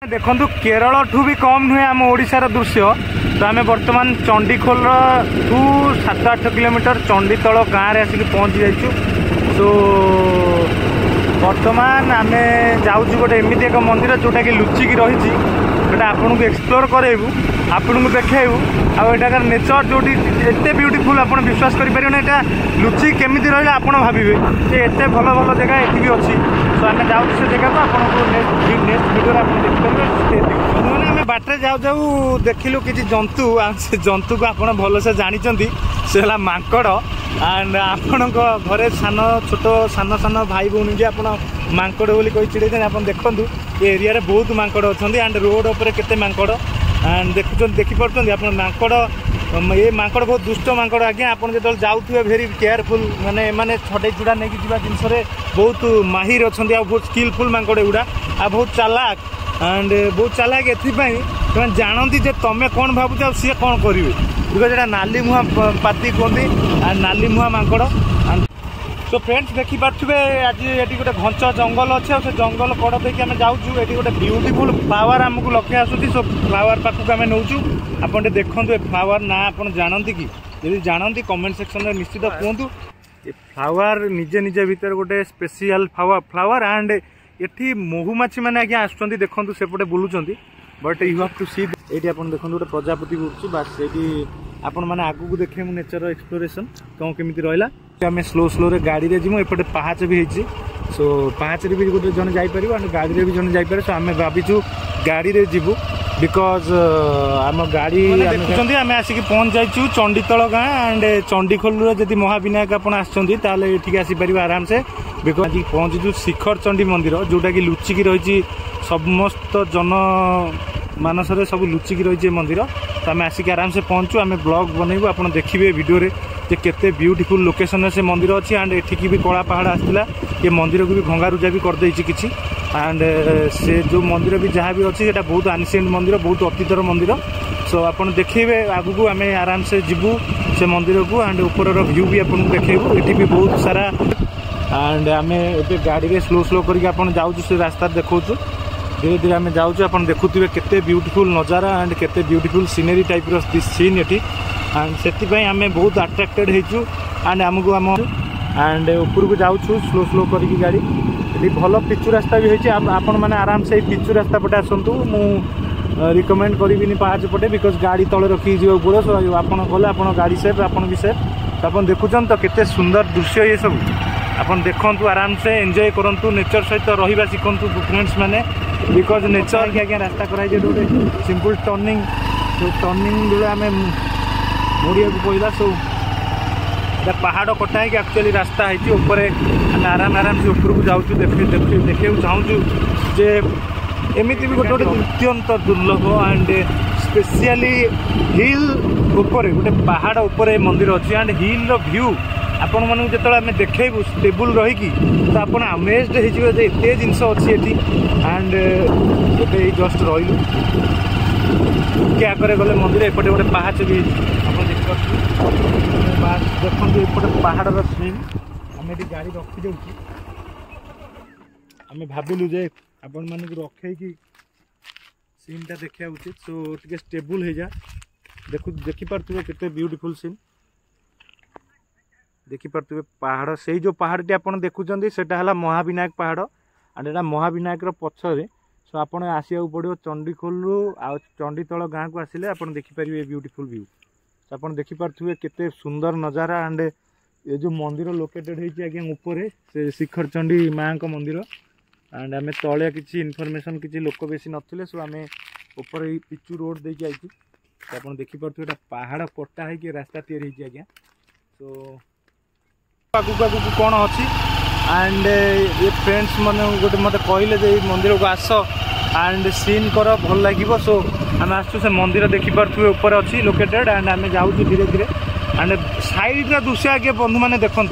देखु केरल ठू भी कम नुहे आम ओडिशार दृश्य। तो आम बर्तमान चंडीखोल ठू 7-8 किलोमीटर चंडीतल गाँव में आसिक पहुँची जाइए। सो बर्तमान आम जाऊँ गोटे एमती एक मंदिर जोटा कि लुचिकी रही आपन को एक्सप्लोर करेबू आपन को देखू आकार नेचर जो एत ब्यूटीफुल आप विश्वास करें यहाँ लुचि केमी रहा आप भावे जे एत भल भल जगह ये भी अच्छी। तो आम जाऊँ से जगह को आपको नेक्स्ट वीडियो आप देखिए। आम बाटे जाऊ जाऊ देखिलु कि जंतु से जंतु को आप भल से जानते से है मांकड़। एंड आपण घरे सान छोट सान सान भाई भौणी आप मांकड़ बोली कही चिड़े आप देखूँ ये एरिया रे बहुत मांकड़ अच्छा। एंड रोड उपर केते मांकड़ एंड देखिपे आप मांकड़ ये मांकड़ बहुत दुष्ट मांकड़ आज्ञा। आप जो जाऊे भेरी केयरफुल माने माने छड़े चुड़ा नहीं जा जिनस बहुत माहिर अच्छा बहुत स्किलफुल मांकड़ एगुड़ा आ बहुत चालाक एंड बहुत चालाक एपाई जानती जे तुम कौन भावुच सी कौन करेंगे बिकज ये नाली मुहा पाती कहते नाली मुहा मांकड़। सो फ्रेंड्स देखिपे आज ये गोटे घंच जंगल अच्छे और जंगल कड़ देख आम जाऊँ ये गोटे ब्यूटीफुल फ्लावर आमको लक्ष्य आसूँ। सो फ्लावर पाखक आम नौचु आप देखो ये फ्लावर ना आप जानती कि यदि जानती कमेंट सेक्शन में निश्चित कहतु। ये फ्लावर निजे निजे भीतर गोटे स्पेशल फ्लावर एंड ये महुमाछी मैंने आज्ञा आसुँच देखो सेपटे बुलूँ बट यू हाव टू सी ये आप देखो गोटे प्रजापति बुलूँ बास ये आपण मैंने आगू देखे नेचर एक्सप्लोरेशन कौन केमी रहा। आम स्लो स्लो रे गाड़ी रे जीमु एपटे पहाच भी होती। सो पहाच रे भी गोटे जन जापर और गाड़ी रे भी जन जापर। सो आम भाविचु गाड़ी रे जीवु बिकज आम गाड़ी देखुं आम आसिक पहुँच जाइए चंडीतल गाँ एंड चंडीखोल जब महाविनायक आप आसिक आसीपर आराम से बिकज पहुँचु शिखर चंडी मंदिर जोटा कि लुचिकी रही समस्त जन मानस सब लुचिकी रही मंदिर। तो आम आसिक आराम से पहुँचू आम ब्लॉग बनइबू आप देखिए वीडियो रे जे केते ब्यूटीफुल लोकेशन से मंदिर अच्छी एंड एठिकी भी कला पहाड़ आसला ये मंदिर को भी भंगारुजा भी कर देछि किछि एंड से जो मंदिर भी जहाँ भी अच्छी सेटा बहुत एनशिएंट मंदिर बहुत अतीतर मंदिर। सो आपन देखिए आगू आम आराम से जीवु से मंदिर को एंड ऊपर व्यू भी आपको देखू ये भी बहुत सारा एंड आम ए गाड़ी में स्लो स्लो करके आप जाऊँ से रास्ता देखा धीरे धीरे आम जाऊँ आप देखुए केते ब्यूटीफुल नजारा एंड केते ब्यूटीफुल सीनेरी टाइप सीन ये एंड से आम बहुत अट्राक्टेड होचु एंड आमको आम एंड ऊपर को जाऊँ स्लो स्लो करके गाड़ी ये भल पिचु रास्ता भी होती आपण मैंने आराम से पिचु रास्ता पटे आसतु मु रिकमेंड करी पाँच पटे बिकज गाड़ी तले रखी जा पड़े। सो आप गले आप गाड़ी सेफ आपन भी सेफ। तो आप देखुं तो केते सुंदर दृश्य ये सब आप देखु आराम से एंजॉय करूँ नेचर सहित रहा शिखु फ्रेंड्स मैंने बिकज नेचर आज्ञा रास्ता कराई गोटे सिंपल टर्निंग टर्निंग बेले आम मोड़िया पड़ा। सो पहाड़ कटा है एक्चुअली रास्ता है ऊपर आम आराम आराम से ऊपर को जाऊँ देखा चाहूँ जे एमती भी गोटे गोटे अत्यंत दुर्लभ एंड स्पेशली हिल ऊपर गोटे पहाड़ ऊपर मंदिर अच्छी एंड हिल व्यू आपण मानू जो आम देखू स्टेबल रहीकि तो आप अमेज्ड हो एत जिनस अच्छी एंड ये जस्ट रही क्या करे गले मंदिर एपटे गोटे पहाच भी देखो एपटे पहाड़ सीन आम ये गाड़ी रखी जाऊँ आम भाविलु जे आपण मान रखे कि सीनटा देखा उचित। सो टे स्टेबल हो जा देखिपे केते ब्यूटीफुल सीन देखिपे पहाड़ से जो पहाड़ी आप देखुं सेटा है महाविनायक पहाड़ एंड एटा महाविनायक पछरे। सो आप आसू पड़ो चंडीखोल आ चंडीतल गाँव को आसिले आप देखिपारे ब्यूटीफुल व्यू। तो आप देखिपे केते सुंदर नजारा एंड ये जो मंदिर लोकेटेड होती आज्ञा ऊपर से शिखर चंडी माँ का मंदिर एंड आम तले किसी इनफॉरमेशन किसी लोक बेसी नथिले। सो आम ऊपर पिचु रोड दे जाइए तो आप देखिपे पहाड़ कटा है रास्ता तैयारी होती आज्ञा। सो आगू आगू कौन अच्छी एंड ये फ्रेंड्स मैंने गोटे मत कहले मंदिर को आस एंड सीन कर भल लगे। सो आम आसु से मंदिर देखिपे ऊपर अच्छी लोकेटेड एंड आम जाऊँ धीरे धीरे एंड साइड दृश्य आगे बंधु मैंने देखूँ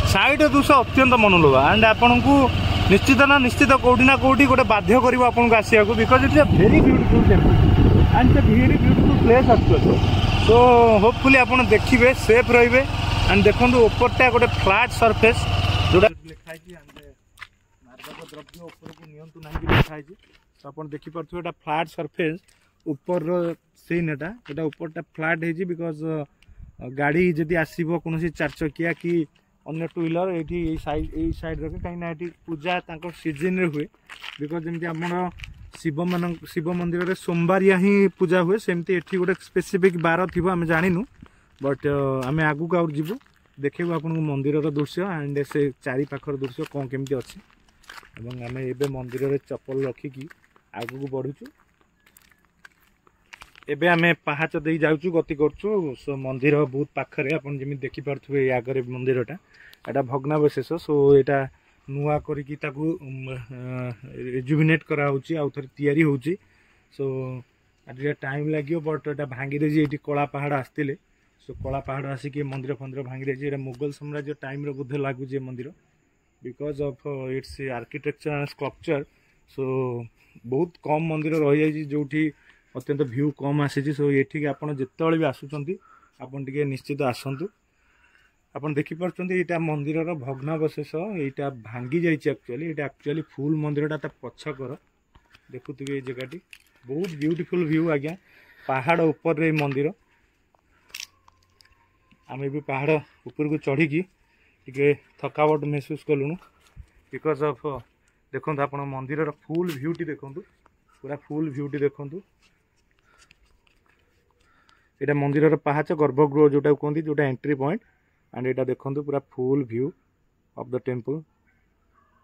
साइड दृश्य अत्यंत मनोलोभा एंड आपन को निश्चित ना निश्चित कौटी ना कौटी गोटे बाध्य कर आपको आसिया because it is a very beautiful temple and it's a very beautiful place actually. So hopefully आप देखिए सेफ रे एंड देखो ऊपरटा गोटे फ्लैट सरफेस जोड़ा लिखाई मादक द्रव्य ऊपर को नियंतु ना लिखाई। तो आप देखिपे एटा फ्लाट सरफेस ऊपर सीन एटा ऊपरटा फ्लाट है बिकज गाड़ी जदि आसो कौन चार चकिया कि अन्य टू व्हीलर ये साइड रखे कहीं पूजा सीजन हुए बिकज जमी आम शिव मंदिर में सोमवारिया ही पूजा हुए सेमती एठी गोटे स्पेसिफिक बार थी आम जानू बट आम आगू आउ जीवु देखू आपन मंदिर दृश्य एंड से चारि पाखर दृश्य कौन केमती अच्छी आम ए मंदिर में चप्पल रखिकी आगू बढ़ुचु एबे आमे पहाच दे जाउछु गति करछु सो मंदिर बहुत पाखरे आपन जेमि देखि परथुबे आगरे मंदिरटा एटा भग्नावशेष सो एटा नुआ करिकि ताकू रिजुविनेट करा होची आ थरे तयारी होची सो आटे टाइम लागियो बट एटा भांगी दे जे एटी कला पहाड़ आस्तिले सो कला पहाड़ आसी के मंदिर फंदिर भांगी दे जे एटा मुगल साम्राज्य टाइम रो बुद्धे लागु जे मंदिर because of its architecture and sculpture so बहुत कम मंदिर रही जाई जोठी अत्यंत भ्यू कम आसी सो ये आपड़ जिते भी आसुँच आपन टे निश्चित आसतु आपन देखिपुंट यहाँ मंदिर भग्नावशेष यहाँ भांगी जाक्चुअली फुल मंदिरटा पछकर देखुवे ये जगह बहुत ब्यूटीफुल व्यू आज्ञा पहाड़ ऊपर मंदिर आम भी पहाड़ ऊपर को चढ़ी टे थकावट महसूस कलुणु बिकज ऑफ देखो आप मंदिर फुल भ्यूटी देखु पूरा फुल भ्यूटी देखु यहाँ मंदिर पहाच गर्भगृह जोटा कहते जोटा एंट्री पॉइंट एंड यहाँ देखो पूरा full view of the temple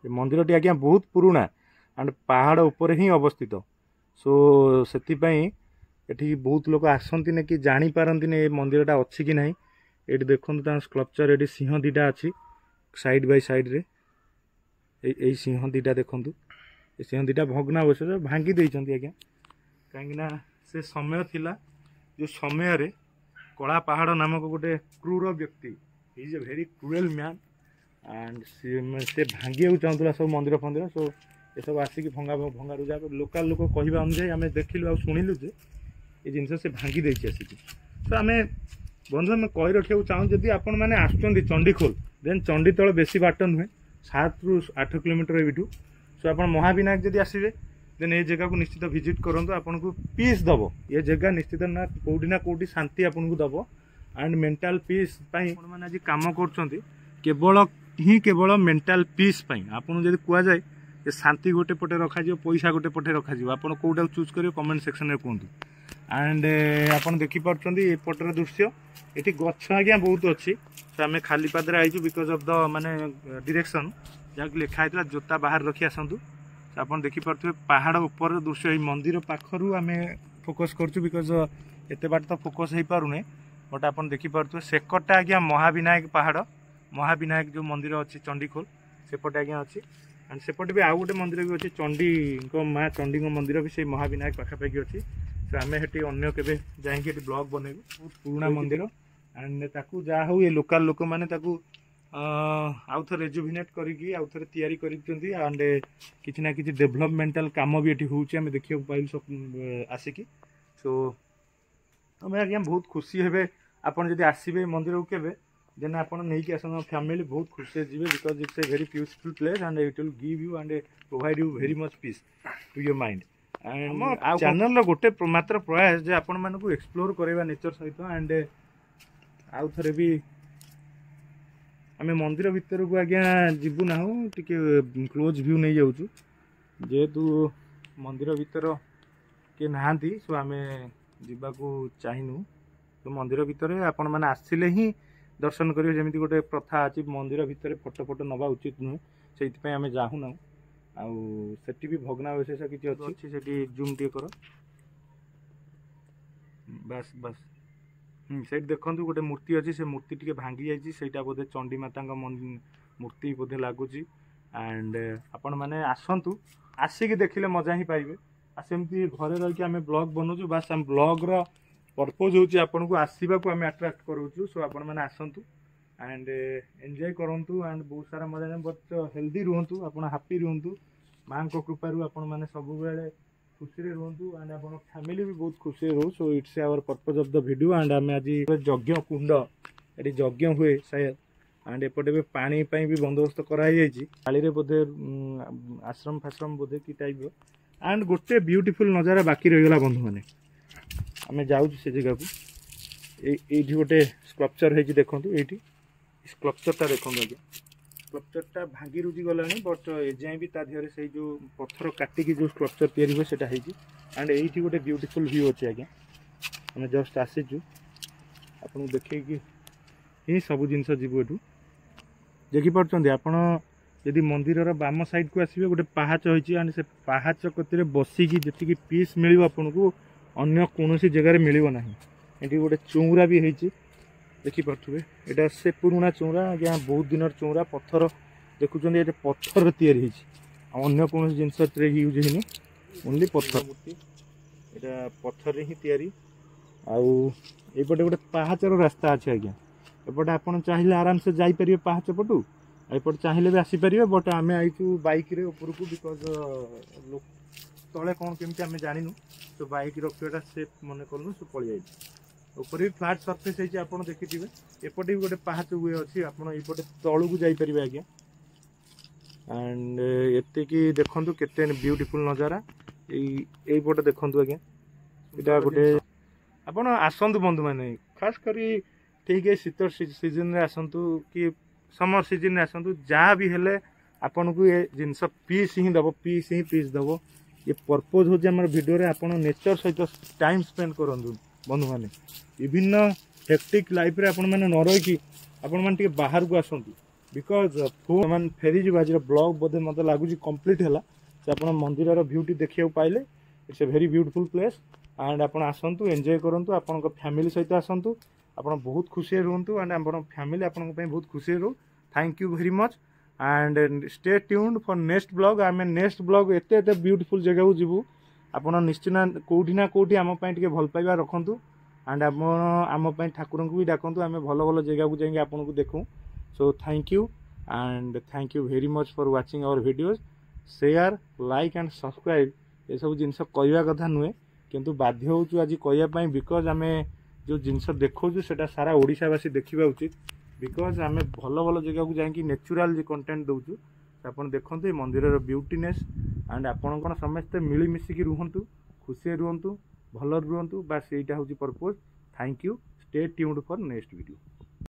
मंदिर टी आज्ञा बहुत पुराना एंड पहाड़ उपर ही अवस्थित सो से बहुत लोग आसती ना कि जापारती ये मंदिरटा अच्छी कि ना ये देखो स्कल्पचर ये सिंह दीटा अच्छी साइड बाय साइड रे यही सिंह दीटा देखु सिंह दीटा भग्नावशेष भांगी देइछन्ती आज्ञा कहीं से समय थिला जो समय रे कला पहाड़ नामक गोटे क्रूर व्यक्ति is a very cruel man and से भांगी चाहूला सब मंदिर फंदिर सो ये सब आसिक भंगा भंगा रुजा लोकाल लोक कहवा अनुसार आम देखिलु आ शुणिलु जे ये जिनस से भांगी देछि आसिक सो आम बंधु आम कही रखा चाहूँ जदि आपण मैंने आसुँच चंडीखोल देन चंडीतल बेसी बाट नुहे 7 ରୁ 8 किलोमीटर एठू सो आप महाविनायक जदि आसबे देन ये जगह को निश्चित विजिट करूँ आपन को पीस दब ये जगह निश्चित ना कौटी शांति आपन को दब एंड मेंटल पीस मैंने आज कम कर केवल मेंटल पीस आपन जब कह जाए ये शांति गोटे पटे रखा पैसा गोटे पटे रखा आप कौटा चूज कर कमेंट सेक्शन में कहतु एंड आपन देखिपुंट एपटर दृश्य ये गछ आज्ञा बहुत अच्छी सो आम खाली पादरे आईचु बिकज ऑफ द माने डायरेक्शन जहाँ लिखाई जोता बाहर रखी आसतु आप देखिपे पहाड़ ऊपर दृश्य मंदिर पाखर आम फोकस करुँ बिकज एत बाट तो फोकस हो पारे बट आप देखिपे सेकटा आज्ञा महाविनायक पहाड़ महाविनायक जो मंदिर अच्छी चंडीखोल सेपटे आज्ञा अच्छी एंड सेपटे भी आउ गोटे मंदिर भी अच्छी चंडी माँ चंडी मंदिर भी से महाविनायक पाखापाखि अच्छी सो आम हेटी अन्य केबे जाइए ब्लॉग बनइबु बहुत पुराना मंदिर एंड ताकू जहाँ हो ये लोकल लोक मैंने आउ थे रेजुविनेट करी आउ थे तैयारी करिसेंती एंड किछि ना किछि डेवलपमेंटल काम भी ये होउछि आमे देखियो पाइल सब आसिकी सो आमे आज्ञा बहुत खुशी हेबे आपन जदि आसीबे मंदिर को केबे देन आपन नेकी आसन फैमिली बहुत खुशी जीवे because it's a very peaceful place and it will give you and provide you very much peace to your mind and channel गोटे मात्र प्रयास जे आपन मानको एक्सप्लोर करबा नेचर सहित एंड आउ थे भी आम मंदिर भितर को आज्ञा जीवु ना टी क्लोज व्यू नहीं जाऊँ जेहेतु मंदिर भितर किए नहांती सो आम जावाकू चाहनु तो मंदिर भितर आपण मैंने आसिले ही दर्शन करेंगे जमी गोटे प्रथा अच्छी मंदिर भितर फोटो फोटो नवा उचित नुहे से आम जाऊँ ना आठी भी भग्नावशेष किसी अच्छी से जूम टे कर बस बस से देखो गोटे मूर्ति अच्छी से मूर्ति टी भांगी जाइए बोधे चंडी माता मूर्ति बोधे लगुच एंड आपण मैंने आसतु आसिक देखिले मजा ही पाइबे सेमती घरे रही आम ब्लॉग बनाऊँ बास आम ब्लॉग पर्पज हूँ आपन को आसवा को आम अट्राक्ट करूँ सो आपण मैंने आसतु एंड एंजॉय करंतु एंड बहुत सारा मजा बट हेल्दी रुहतु आपण हैप्पी रुहतु माँ को कृपारू आपण मैंने सब बेले खुशी रुहतु एंड आप फैमिली भी बहुत खुशी रो so it's our purpose of the video and आम आज यज्ञ कुंड ये यज्ञ हुए शायद एंड एपटे भी पानी भी बंदोबस्त कराई थाली बोधे आश्रम फाश्रम बोधे कि टाइप एंड गोटे ब्यूटीफुल नजारा बाकी रहीगला बंधु मैंने आम जाऊँ से जगह को ये गोटे स्कल्पचर है देखो ये स्कल्पचरटा देखो आज्ञा स्कल्पचरटा भांगी रुजी गला बट एजाएं भी तादेह से जो पत्थर काटिकी जो स्कल्पचर तैयारी हुए सेटा एंड ये गोटे ब्यूटीफुल व्यू अच्छे आज्ञा आम जस्ट आसीचु आपको देखे ही सब जिनस जीव एठू देखिपे आपण यदि मंदिर बाम साइड को आसवे गोटे पहाच होती एंड से पहाच कति बसिकी जी पीस मिल आपन को अन्य कौन जगार मिल ना ये गोटे चौरा भी होती देखिपे यहाँ से पुराणा चौरा आज्ञा बहुत दिन चौरा पत्थर देखुं ये पत्थर तैयारी अन्य कौन जिनस यूज है ओनली पत्थर यहाँ पत्थर ही तैयारी आउटे गोटे पहाचर रास्ता अच्छे आज्ञा एपटे आपड़ चाहिए आराम से जापर पहाच पटू एपटे चाहिए भी आसीपर बट आम आईचु बाइक रे ऊपर को बिकज तले कौन केमती आम जानू तो बाइक रखा सेफ मन कलु सो पलि आई ऊपर भी फ्लाट सरफेस है आप देखिए एपटे भी गोटे पहाच हुए अच्छी आपटे तलू को जापर आज्ञा एंड ये देखु केते ब्यूटीफुल नजारा यहीपटे देखु आज्ञा यहाँ गोटे आपड़ आसतु बंधु मैंने खास करी ठीक है शीत सीजन रे आसतु कि समर सीजन में आसतु जहाँ भी हेले आपन को ये जिनस पीस ही दब पीस ही पीस दब ये पर्पज हो वीडियो रे आपन नेचर सहित टाइम स्पेंड करूँ बंधु मैंने विभिन्न हेक्टिक लाइफ रे आपण मैंने न रही आपण मैंने बाहर को आसतु बिकज फोन फेरी आज ब्लॉग बोधे मत लगुच कम्प्लीट है आप मंदिर ब्यूटी देखा पाइले it's a very beautiful place and आप आसतु एंजॉय करूँ आपण फैमिली सहित आसतु आप बहुत खुशी रुहतु एंड आप फैमिली आपण बहुत खुशी रू thank you very much and stay tuned for next blog आम नेक्स्ट ब्लॉग एते ब्यूटीफुल जगह को जीवु आप निश्चित कौटी ना कौटी आम भल पाइबा रखु एंड आम ठाकुर को भी डाकतु आम भल भल जगह को जाएंगे आपको देखूँ so thank you and thank you very much for watching our videos share like and subscribe ये सब जिनस कहवा कथा नुहे किंतु बाध्य होचु आज कहवाई बिकज आम जो जिनस देखो सेटा सारा ओडिशावासी देखा उचित बिकज आम भल भल जगह को जाकि नेचुराल कंटेंट दौचु आप देखते मंदिर ब्यूटीनेस एंड आपण कौन समस्ते मिलमिशिकी रुहतु खुशी रुहतु भल रुहतु बास यहीटा हूँ purpose thank you stay tuned for next video.